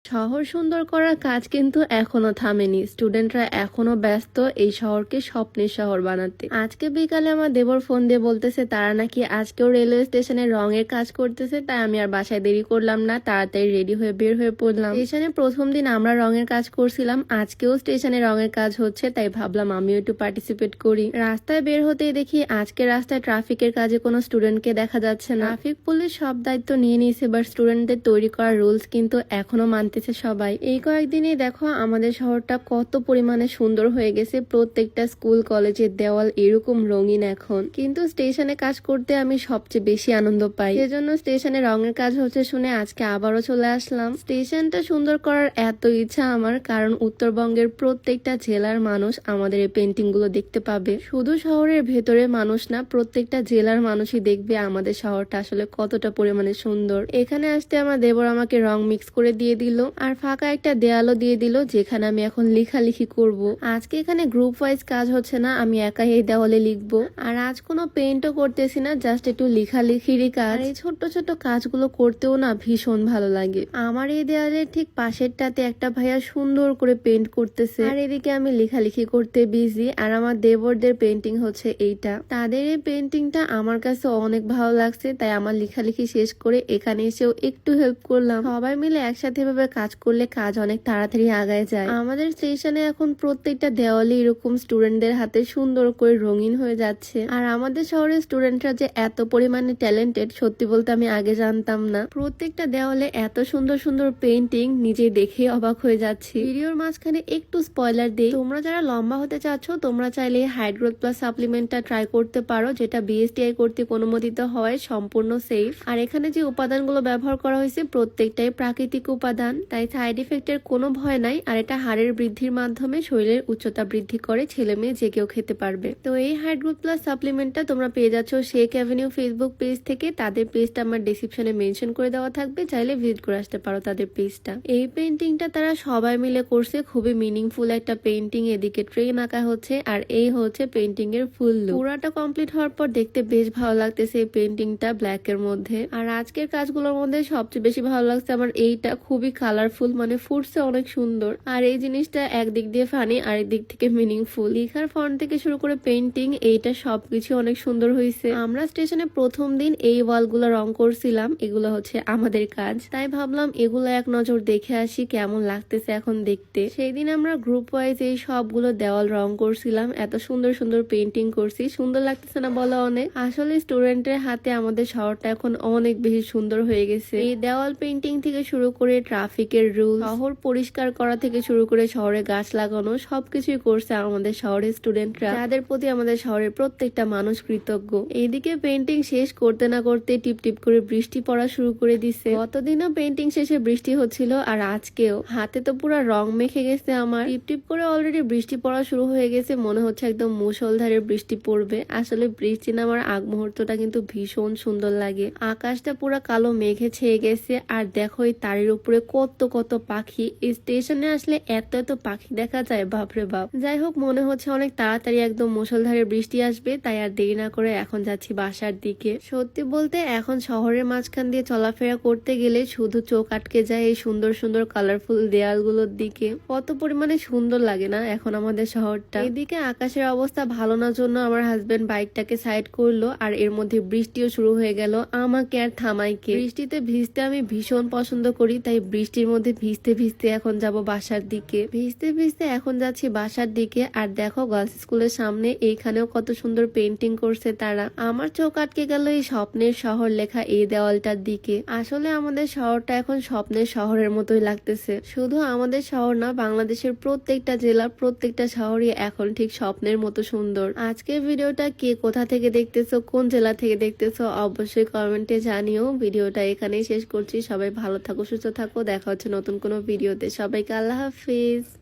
শহর সুন্দর করার কাজ কিন্তু এখনো থামেনি। স্টুডেন্টরা এখনো ব্যস্ত এই শহরকে স্বপ্নের শহর বানাতে। আজকে বিকালে আমার দেবর ফোন দিয়ে বলতেছে তারা নাকি আজকেও রেলওয়ে স্টেশনে রঙের কাজ করতেছে, তাই আমি আর বাসায় দেরি করলাম না, তাড়াতাড়ি রেডি হয়ে বের হয়ে পড়লাম। স্টেশনে প্রথম দিন আমরা রঙের কাজ করছিলাম, আজকেও স্টেশনে রঙের কাজ হচ্ছে, তাই ভাবলাম আমিও একটু পার্টিসিপেট করি। রাস্তায় বের হতেই দেখি আজকে রাস্তায় ট্রাফিকের কাজে কোনো স্টুডেন্টকে দেখা যাচ্ছে না। ট্রাফিক পুলিশ সব দায়িত্ব নিয়ে নিয়েছে, বাট স্টুডেন্টদের তৈরি করা রুলস কিন্তু এখনো মানতেছে সবাই। এই কয়েকদিনে দেখো আমাদের শহরটা কত পরিমাণে সুন্দর হয়ে গেছে। প্রত্যেকটা স্কুল কলেজের দেওয়াল এরকম রঙিন এখন। কিন্তু স্টেশনে কাজ করতে আমি সবচেয়ে বেশি আনন্দ পাই, সেজন্য স্টেশনে রঙের কাজ হচ্ছে শুনে আজকে আবারও চলে আসলাম। স্টেশনটা সুন্দর করার এত ইচ্ছা আমার, কারণ উত্তরবঙ্গের প্রত্যেকটা জেলার মানুষ আমাদের এই পেন্টিং গুলো দেখতে পাবে। শুধু শহরের ভেতরে মানুষ না, প্রত্যেকটা জেলার মানুষই দেখবে আমাদের শহরটা আসলে কতটা পরিমাণে সুন্দর। এখানে আসতে আমার দেবর আমাকে রং মিক্স করে দিয়ে দিল, আর ফাঁকা একটা দেয়ালও দিয়ে দিল যেখানে আমি এখন লেখালেখি করব। আজকে এখানে গ্রুপ ওয়াইজ কাজ হচ্ছে না, আমি একাই এই দেওয়ালে লিখবো। আর আজ কোনো পেইন্টও করতেছি না, জাস্ট একটু লেখালেখিরই কাজ। এই ছোট্ট ছোট্ট কাজগুলো করতেও না ভীষণ ভালো লাগে। আমার এই দেওয়ালের ঠিক পাশেরটাতে একটা ভাইয়া সুন্দর করে পেইন্ট করতেছে, আর এদিকে আমি লেখালেখি করতে বিজি। আর আমার দেবরদের পেইন্টিং হচ্ছে এইটা। তাদের এই পেইন্টিংটা আমার কাছে অনেক ভালো লাগছে, তাই আমার লেখালেখি শেষ করে এখানে এসেও একটু হেল্প করলাম। সবাই মিলে একসাথে ভাবে কাজ করলে কাজ অনেক তাড়াতাড়ি আগায় যায়। আমাদের স্টেশনে এখন প্রত্যেকটা দেওয়ালে এরকম স্টুডেন্টদের হাতে সুন্দর করে রঙিন হয়ে যাচ্ছে। আর আমাদের শহরের স্টুডেন্টরা যে এত পরিমাণে ট্যালেন্টেড, সত্যি বলতে আমি আগে জানতাম না। প্রত্যেকটা দেওয়ালে এত সুন্দর সুন্দর পেইন্টিং, নিজে দেখে অবাক হয়ে যাচ্ছি। ভিডিওর মাঝখানে একটু স্পয়লার দিই, তোমরা যারা লম্বা হতে চাচ্ছ তোমরা চাইলে হাইট গ্রোথ প্লাস সাপ্লিমেন্টটা ট্রাই করতে পারো, যেটা বিএসটিআই কর্তৃক অনুমোদিত হয়, সম্পূর্ণ সেফ। আর এখানে যে উপাদানগুলো ব্যবহার করা হয়েছে প্রত্যেকটাই প্রাকৃতিক উপাদান, তাই সাইড ইফেক্টের কোনো ভয় নাই। আর এটা হাড়ের বৃদ্ধির মাধ্যমে শরীরের উচ্চতা বৃদ্ধি করে, ছেলে মেয়ে যে কেউ খেতে পারবে। তো এই হাইট গ্রোথ প্লাস সাপ্লিমেন্টটা তোমরা পেয়ে যাচ্ছ শেখ অ্যাভিনিউ ফেসবুক পেজ থেকে। তাদের পেজটা আমার ডেসক্রিপশনে মেনশন করে দেওয়া থাকবে, চাইলে ভিজিট করে আসতে পারো তাদের পেজটা। এই পেইন্টিংটা তারা সবাই মিলে করছে, খুবই মিনিংফুল একটা পেইন্টিং। এদিকে ট্রেন আঁকা হচ্ছে, আর এই হচ্ছে পেইন্টিং এর ফুল লুক। পুরাটা কমপ্লিট হওয়ার পর দেখতে বেশ ভালো লাগতেছে এই পেইন্টিংটা ব্ল্যাক এর মধ্যে। আর আজকের কাজগুলোর মধ্যে সবচেয়ে বেশি ভালো লাগছে আমার এইটা, খুবই কালারফুল, মানে ফুটছে অনেক সুন্দর। আর এই জিনিসটা একদিক দিয়ে ফানি, আরেক দিক থেকে মিনিংফুল। লেখার ফন্ট থেকে শুরু করে পেইন্টিং, এইটা সবকিছু অনেক সুন্দর হয়েছে। আমরা স্টেশনে প্রথম দিন এই ওয়ালগুলো রং করছিলাম, এগুলো হচ্ছে আমাদের কাজ, তাই ভাবলাম এগুলো এক নজর দেখে আসি কেমন লাগতেছে এখন দেখতে। সেই দিন আমরা গ্রুপ ওয়াইজ এই সবগুলো দেওয়াল রং করছিলাম, এত সুন্দর সুন্দর পেইন্টিং করছি। সুন্দর লাগতেছে না বলো? অনেক। আসলে স্টুডেন্টের হাতে আমাদের শহরটা এখন অনেক বেশি সুন্দর হয়ে গেছে। এই দেওয়াল পেইন্টিং থেকে শুরু করে ট্রাফিকের রুল, শহর পরিষ্কার করা থেকে শুরু করে শহরে গাছ লাগানো, সবকিছুই করছে আমাদের শহরের স্টুডেন্টরা, যাদের প্রতি আমাদের শহরের প্রত্যেকটা মানুষ কৃতজ্ঞ। এইদিকে পেইন্টিং শেষ করতে না করতে টিপ টিপ করে বৃষ্টি পড়া শুরু করে দিছে। গতদিনও পেইন্টিং শেষে বৃষ্টি হচ্ছিল, আর আজকেও। হাতে তো পুরো রং মেখে গেছে আমার। টিপ টিপ করে অলরেডি বৃষ্টি পড়া শুরু হয়ে গেছে, মনে হচ্ছে একদম মুষলধারে বৃষ্টি পড়বে। আসলে বৃষ্টি নামার আগ মুহূর্তটা কিন্তু ভীষণ সুন্দর লাগে। আকাশটা পুরো কালো মেঘে ছেয়ে গেছে, আর দেখো এই তারের উপরে কত কত পাখি। এই স্টেশনে আসলে এত এত পাখি দেখা যায়, বাপরে বাপ। যাই হোক, মনে হচ্ছে অনেক তাড়াতাড়ি একদম মুষলধারে বৃষ্টি আসবে, তাই আর দেরি না করে এখন যাচ্ছি বাসার দিকে। সত্যি বলতে এখন শহরের মাঝখান দিয়ে চলাফেরা করতে গেলে শুধু চোখ আটকে যায় এই সুন্দর সুন্দর কালারফুল দেয়ালগুলোর দিকে। কত পরিমাণে সুন্দর লাগে না এখন আমাদের শহরটা। এদিকে আকাশের অবস্থা ভালো না জন্য আমার হাজবেন্ড বাইকটাকে সাইড করলো, আর এর মধ্যে বৃষ্টিও শুরু হয়ে গেল। আমাকে আর থামাইকে। বৃষ্টিতে ভিজতে আমি ভীষণ পছন্দ করি, তাই বৃষ্টির মধ্যে ভিজতে ভিজতে এখন যাব বাসার দিকে। ভিজতে ভিজতে এখন যাচ্ছি বাসার দিকে। আর দেখো গার্লস স্কুলের সামনে এইখানেও কত সুন্দর পেইন্টিং করছে তারা। আমার চোখ আটকে গেল এই স্বপ্নের শহর লেখা এই দেওয়ালটার দিকে। আসলে আমাদের শহরটা এখন স্বপ্নের শহরের মতোই লাগতেছে। শুধু আমাদের শহর না, বাংলাদেশের প্রত্যেকটা জেলা, প্রত্যেকটা শহরই এখন ঠিক স্বপ্নের মতো সুন্দর। আজকের ভিডিওটা কে কোথা থেকে দেখতেছো, কোন জেলা থেকে দেখতেছো, অবশ্যই কমেন্টে জানিও। ভিডিওটা এখানেই শেষ করছি। সবাই ভালো থাকো, সুস্থ থাকো। দেখা হচ্ছে নতুন কোনো ভিডিওতে। সবাইকে আল্লাহ হাফিজ।